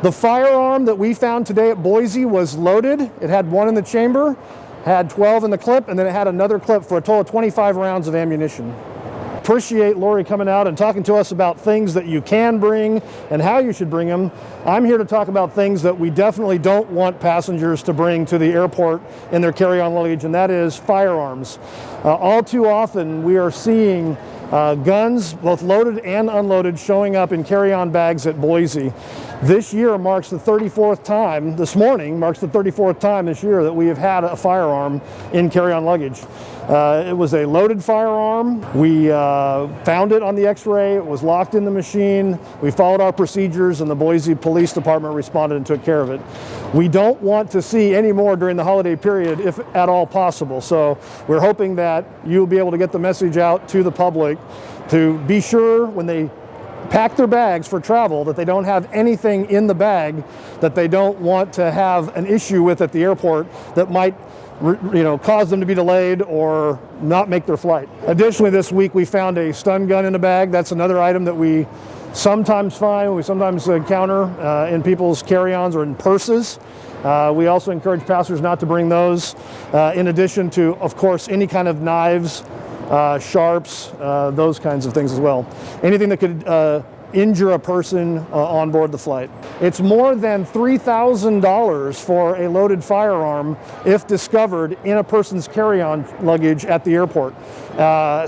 The firearm that we found today at Boise was loaded. It had 1 in the chamber, had 12 in the clip, and then it had another clip for a total of 25 rounds of ammunition. Appreciate Lori coming out and talking to us about things that you can bring and how you should bring them. I'm here to talk about things that we definitely don't want passengers to bring to the airport in their carry-on luggage, and that is firearms. All too often we are seeing guns, both loaded and unloaded, showing up in carry-on bags at Boise. This year marks the 34th time, this morning marks the 34th time this year that we have had a firearm in carry-on luggage. It was a loaded firearm. We found it on the x-ray. It was locked in the machine. We followed our procedures and the Boise Police Department responded and took care of it. We don't want to see any more during the holiday period if at all possible. So we're hoping that you'll be able to get the message out to the public to be sure when they pack their bags for travel that they don't have anything in the bag that they don't want to have an issue with at the airport that might cause them to be delayed or not make their flight. Additionally, this week we found a stun gun in a bag. That's another item that we sometimes find, we sometimes encounter in people's carry-ons or in purses. We also encourage passengers not to bring those, in addition to, of course, any kind of knives, sharps, those kinds of things as well. Anything that could injure a person on board the flight. It's more than $3,000 for a loaded firearm if discovered in a person's carry-on luggage at the airport.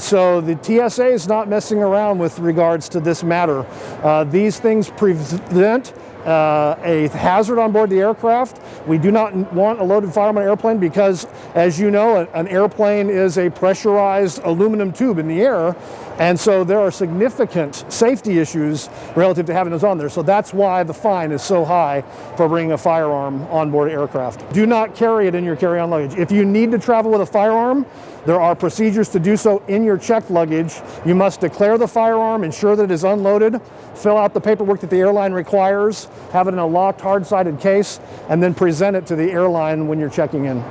So the TSA is not messing around with regards to this matter. These things present a hazard on board the aircraft. We do not want a loaded firearm on an airplane because, as you know, an airplane is a pressurized aluminum tube in the air, and so there are significant safety issues relative to having those on there. So that's why the fine is so high for bringing a firearm on board an aircraft. Do not carry it in your carry-on luggage. If you need to travel with a firearm, there are procedures to do so in your checked luggage. You must declare the firearm, ensure that it is unloaded, fill out the paperwork that the airline requires, have it in a locked, hard-sided case, and then present it to the airline when you're checking in.